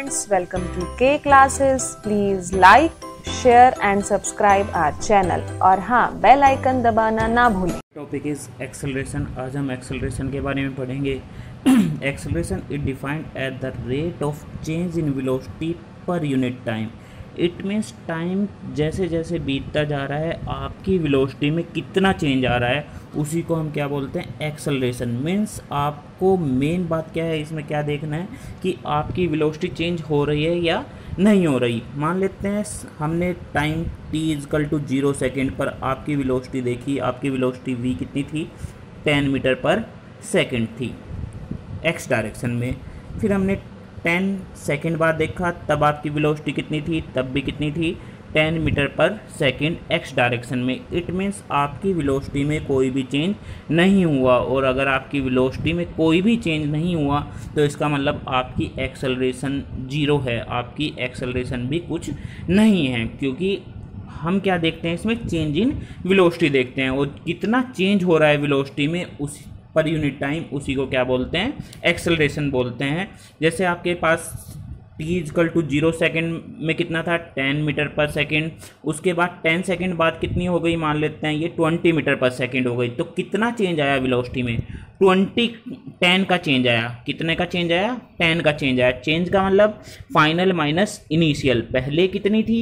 friends, welcome to K classes. Please like, share and subscribe our channel और हाँ bell icon दबाना ना भूलें। Topic is acceleration. आज हम एक्सेलरेशन के बारे में पढ़ेंगे। Acceleration is defined at the rate of change in velocity per unit time. It means time जैसे जैसे बीतता जा रहा है आपकी वेलोसिटी में कितना चेंज आ रहा है उसी को हम क्या बोलते हैं, एक्सेलरेशन। मीन्स आपको मेन बात क्या है, इसमें क्या देखना है कि आपकी वेलोसिटी चेंज हो रही है या नहीं हो रही। मान लेते हैं हमने टाइम t = 0 सेकेंड पर आपकी वेलोसिटी देखी। आपकी वेलोसिटी v कितनी थी, 10 मीटर पर सेकेंड थी x डायरेक्शन में। फिर हमने 10 सेकेंड बाद देखा, तब आपकी वेलोसिटी कितनी थी, तब भी कितनी थी, 10 मीटर पर सेकेंड x डायरेक्शन में। इट मीन्स आपकी वेलोसिटी में कोई भी चेंज नहीं हुआ, और अगर आपकी वेलोसिटी में कोई भी चेंज नहीं हुआ तो इसका मतलब आपकी एक्सेलरेशन 0 है, आपकी एक्सेलरेशन भी कुछ नहीं है। क्योंकि हम क्या देखते हैं इसमें, चेंज इन वेलोसिटी देखते हैं, और कितना चेंज हो रहा है वेलोसिटी में उस पर यूनिट टाइम, उसी को क्या बोलते हैं, एक्सेलरेशन बोलते हैं। जैसे आपके पास t = 0 सेकेंड में कितना था, 10 मीटर पर सेकेंड। उसके बाद 10 सेकेंड बाद कितनी हो गई, मान लेते हैं ये 20 मीटर पर सेकेंड हो गई। तो कितना चेंज आया वेलोसिटी में, 10 का चेंज आया। कितने का चेंज आया, 10 का चेंज आया। चेंज का मतलब फाइनल माइनस इनिशियल। पहले कितनी थी,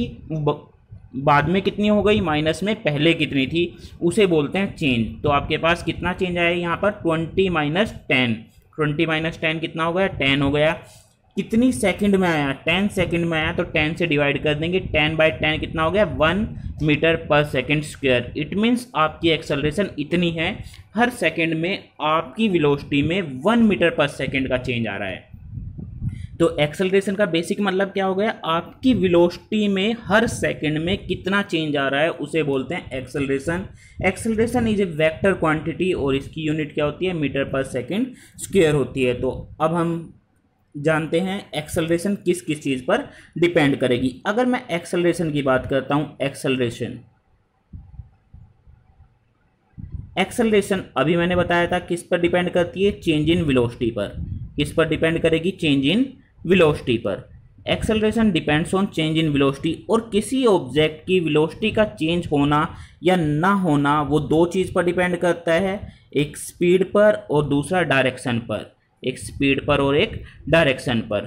बाद में कितनी हो गई, माइनस में पहले कितनी थी, उसे बोलते हैं चेंज। तो आपके पास कितना चेंज आया यहाँ पर, 20 - 10। 20 - 10 कितना हो गया, 10 हो गया। कितनी सेकंड में आया, 10 सेकंड में आया, तो 10 से डिवाइड कर देंगे। 10/10 कितना हो गया, 1 मीटर पर सेकेंड स्क्वायर। इट मीन्स आपकी एक्सेलरेशन इतनी है, हर सेकेंड में आपकी वेलोसिटी में 1 मीटर पर सेकेंड का चेंज आ रहा है। तो एक्सेलरेशन का बेसिक मतलब क्या हो गया, आपकी वेलोसिटी में हर सेकंड में कितना चेंज आ रहा है उसे बोलते हैं acceleration. Acceleration is a vector quantity और इसकी यूनिट क्या होती है, मीटर पर सेकंड स्क्वायर होती है। तो अब हम जानते हैं एक्सेलरेशन किस किस चीज़ पर डिपेंड करेगी। अगर मैं एक्सेलरेशन की बात करता हूँ, एक्सेलरेशन अभी मैंने बताया था किस पर डिपेंड करती है, चेंज इन वेलोसिटी पर। किस पर डिपेंड करेगी, चेंज इन वेलोसिटी पर। Acceleration depends on change in velocity. और किसी ऑब्जेक्ट की वेलोसिटी का चेंज होना या ना होना वो दो चीज़ पर डिपेंड करता है, एक स्पीड पर और दूसरा डायरेक्शन पर। एक स्पीड पर और एक डायरेक्शन पर।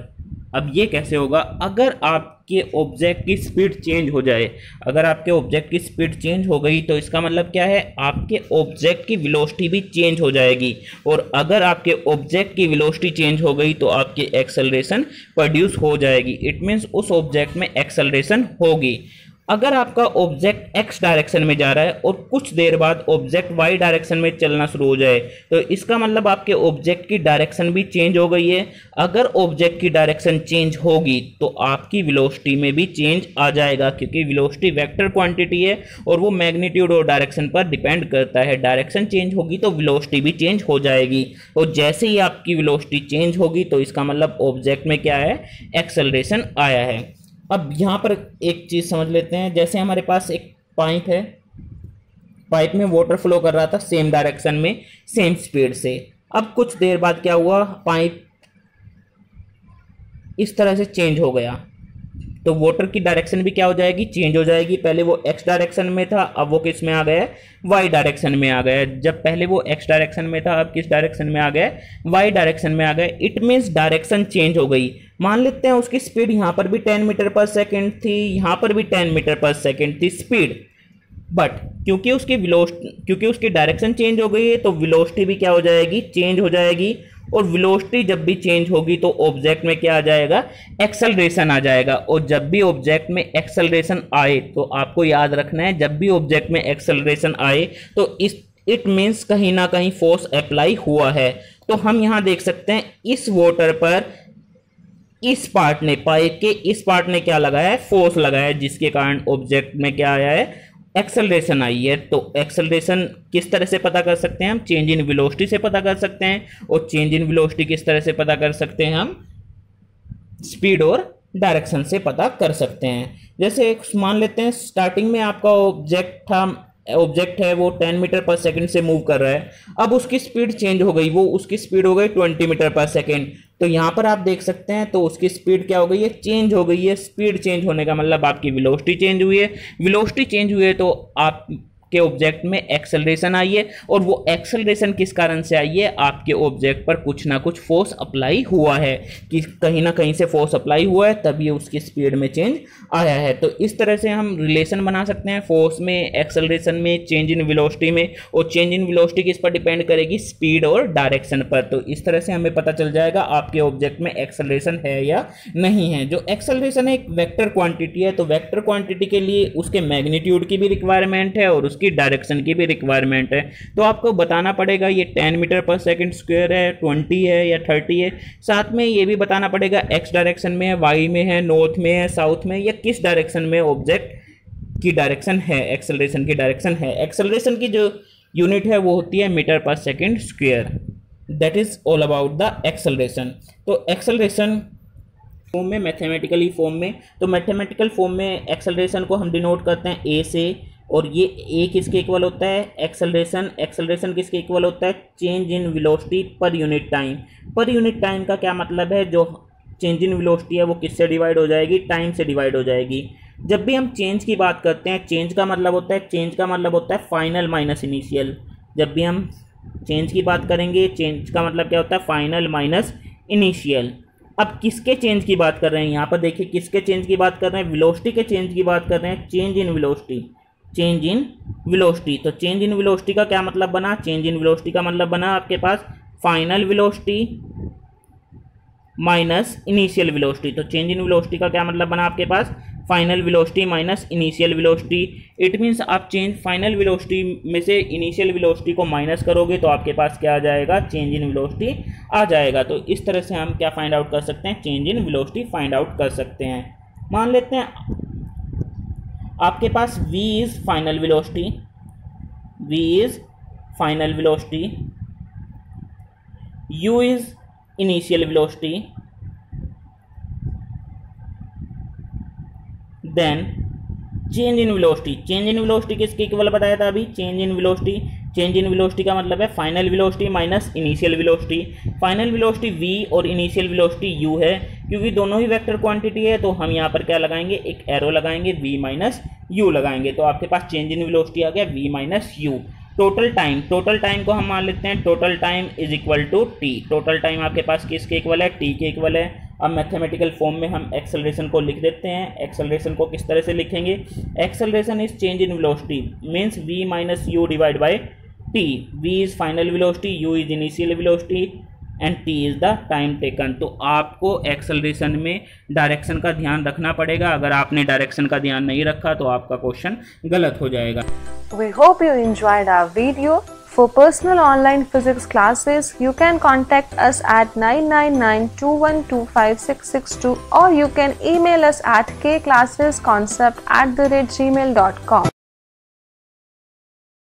अब ये कैसे होगा, अगर आपके ऑब्जेक्ट की स्पीड चेंज हो जाए, अगर आपके ऑब्जेक्ट की स्पीड चेंज हो गई तो इसका मतलब क्या है, आपके ऑब्जेक्ट की वेलोसिटी भी चेंज हो जाएगी। और अगर आपके ऑब्जेक्ट की वेलोसिटी चेंज हो गई तो आपकी एक्सेलरेशन प्रोड्यूस हो जाएगी। इट मीन्स उस ऑब्जेक्ट में एक्सेलरेशन होगी। अगर आपका ऑब्जेक्ट x डायरेक्शन में जा रहा है और कुछ देर बाद ऑब्जेक्ट y डायरेक्शन में चलना शुरू हो जाए तो इसका मतलब आपके ऑब्जेक्ट की डायरेक्शन भी चेंज हो गई है। अगर ऑब्जेक्ट की डायरेक्शन चेंज होगी तो आपकी वेलोसिटी में भी चेंज आ जाएगा, क्योंकि वेलोसिटी वेक्टर क्वांटिटी है और वो मैग्नीट्यूड और डायरेक्शन पर डिपेंड करता है। डायरेक्शन चेंज होगी तो वेलोसिटी भी चेंज हो जाएगी, और जैसे ही आपकी वेलोसिटी चेंज होगी तो इसका मतलब ऑब्जेक्ट में क्या है, एक्सेलरेशन आया है। अब यहाँ पर एक चीज़ समझ लेते हैं। जैसे हमारे पास एक पाइप है, पाइप में वाटर फ्लो कर रहा था सेम डायरेक्शन में, सेम स्पीड से। अब कुछ देर बाद क्या हुआ, पाइप इस तरह से चेंज हो गया तो वाटर की डायरेक्शन भी क्या हो जाएगी, चेंज हो जाएगी। पहले वो x डायरेक्शन में था, अब वो किस में आ गया, y डायरेक्शन में आ गया। जब पहले वो x डायरेक्शन में था, अब किस डायरेक्शन में आ गया, y डायरेक्शन में आ गया। इट मीन्स डायरेक्शन चेंज हो गई। मान लेते हैं उसकी स्पीड यहाँ पर भी 10 मीटर पर सेकेंड थी, यहाँ पर भी 10 मीटर पर सेकेंड थी स्पीड, बट क्योंकि उसकी डायरेक्शन चेंज हो गई है तो वेलोसिटी भी क्या हो जाएगी, चेंज हो जाएगी। और वेलोसिटी जब भी चेंज होगी तो ऑब्जेक्ट में क्या आ जाएगा, एक्सेलरेशन आ जाएगा। और जब भी ऑब्जेक्ट में एक्सेलरेशन आए तो आपको याद रखना है, जब भी ऑब्जेक्ट में एक्सेलरेशन आए तो इट मीन्स कहीं ना कहीं फोर्स अप्लाई हुआ है। तो हम यहाँ देख सकते हैं इस वाटर पर इस पार्ट ने, पाइप के इस पार्ट ने क्या लगाया है, फोर्स लगाया है, जिसके कारण ऑब्जेक्ट में क्या आया है, एक्सेलरेशन आई है। तो एक्सेलरेशन किस तरह से पता कर सकते हैं हम, चेंज इन वेलोसिटी से पता कर सकते हैं। और चेंज इन वेलोसिटी किस तरह से पता कर सकते हैं हम, स्पीड और डायरेक्शन से पता कर सकते हैं। जैसे मान लेते हैं स्टार्टिंग में आपका ऑब्जेक्ट था ऑब्जेक्ट है वो 10 मीटर पर सेकंड से मूव कर रहा है, अब उसकी स्पीड चेंज हो गई, वो उसकी स्पीड हो गई 20 मीटर पर सेकंड। तो यहाँ पर आप देख सकते हैं, तो उसकी स्पीड क्या हो गई है, चेंज हो गई है। स्पीड चेंज होने का मतलब आपकी वेलोसिटी चेंज हुई है, वेलोसिटी चेंज हुई है तो आप के ऑब्जेक्ट में एक्सेलरेशन आई है, और वो एक्सेलरेशन किस कारण से आई है, आपके ऑब्जेक्ट पर कुछ ना कुछ फोर्स अप्लाई हुआ है, कि कहीं ना कहीं से फोर्स अप्लाई हुआ है, तभी उसकी स्पीड में चेंज आया है। तो इस तरह से हम रिलेशन बना सकते हैं फोर्स में, एक्सेलरेशन में, चेंज इन वेलोसिटी में, और चेंज इन वेलोसिटी किस पर डिपेंड करेगी, स्पीड और डायरेक्शन पर। तो इस तरह से हमें पता चल जाएगा आपके ऑब्जेक्ट में एक्सेलरेशन है या नहीं है। जो एक्सेलरेशन एक वेक्टर क्वांटिटी है, तो वेक्टर क्वांटिटी के लिए उसके मैग्नीट्यूड की भी रिक्वायरमेंट है और उसकी डायरेक्शन की भी रिक्वायरमेंट है। तो आपको बताना पड़ेगा ये 10 मीटर पर सेकंड स्क्वायर है, 20 है या 30 है। साथ में ये भी बताना पड़ेगा एक्स डायरेक्शन में है, वाई में है, नॉर्थ में है, साउथ में, या किस डायरेक्शन में ऑब्जेक्ट की डायरेक्शन है, एक्सेलरेशन की डायरेक्शन है। एक्सेलरेशन की जो यूनिट है वो होती है मीटर पर second square. That is all about the acceleration. तो एक्सेलरेशन फॉर्म में, मैथमेटिकली फॉर्म में, तो मैथमेटिकल फॉर्म में एक्सेलरेशन को हम डिनोट करते हैं ए से, और ये ए किसके इक्वल होता है, एक्सेलरेशन। एक्सेलरेशन किसके इक्वल होता है, change in velocity per unit time. Per unit time का क्या मतलब है, जो चेंज इन वेलोसिटी है वो किससे डिवाइड हो जाएगी, टाइम से डिवाइड हो जाएगी। जब भी हम चेंज की बात करते हैं, चेंज का मतलब होता है फाइनल माइनस इनिशियल। जब भी हम चेंज की बात करेंगे, चेंज का मतलब क्या होता है, फाइनल माइनस इनिशियल। अब किसके चेंज की बात कर रहे हैं, यहाँ पर देखिए किसके चेंज की बात कर रहे हैं, वेलोसिटी के चेंज की बात कर रहे हैं, change in velocity, change in velocity. तो चेंज इन वेलोसिटी का क्या मतलब बना, चेंज इन वेलोसिटी का मतलब बना आपके पास final velocity minus initial velocity. तो चेंज इन वेलोसिटी का क्या मतलब बना आपके पास, final velocity minus initial velocity. It means आप चेंज फाइनल वेलोसिटी में से इनिशियल वेलोसिटी को माइनस करोगे तो आपके पास क्या आ जाएगा, चेंज इन वेलोसिटी आ जाएगा। तो इस तरह से हम क्या फाइंड आउट कर सकते हैं, change in velocity find out कर सकते हैं। मान लेते हैं आपके पास v is final velocity, v is final velocity, u is initial velocity, then change in velocity. Change in velocity किसके इक्वल बताया था अभी, change in velocity. Change in velocity का मतलब है final velocity minus initial velocity. Final velocity v और initial velocity u है, क्योंकि दोनों ही वेक्टर क्वांटिटी है तो हम यहाँ पर क्या लगाएंगे, एक एरो लगाएंगे, v माइनस u लगाएंगे। तो आपके पास चेंज इन वेलोसिटी आ गया v minus u। Total time को हम मान लेते हैं, total time is equal to t। Total time आपके पास किसके इक्वल है, t के इक्वल है। अब मैथमेटिकल फॉर्म में हम एक्सेलरेशन को लिख देते हैं। एक्सेलरेशन को किस तरह से लिखेंगे, acceleration is change in velocity means v minus u divide by t। v is final velocity, u is initial velocity and t is the time taken. तो आपको एक्सेलरेशन में डायरेक्शन का ध्यान रखना पड़ेगा। अगर आपने डायरेक्शन का ध्यान नहीं रखा तो आपका क्वेश्चन गलत हो जाएगा। We hope you enjoyed our video. For personal online physics classes, you can contact us at 9992125662 or you can email us at kclassesconcept@gmail.com.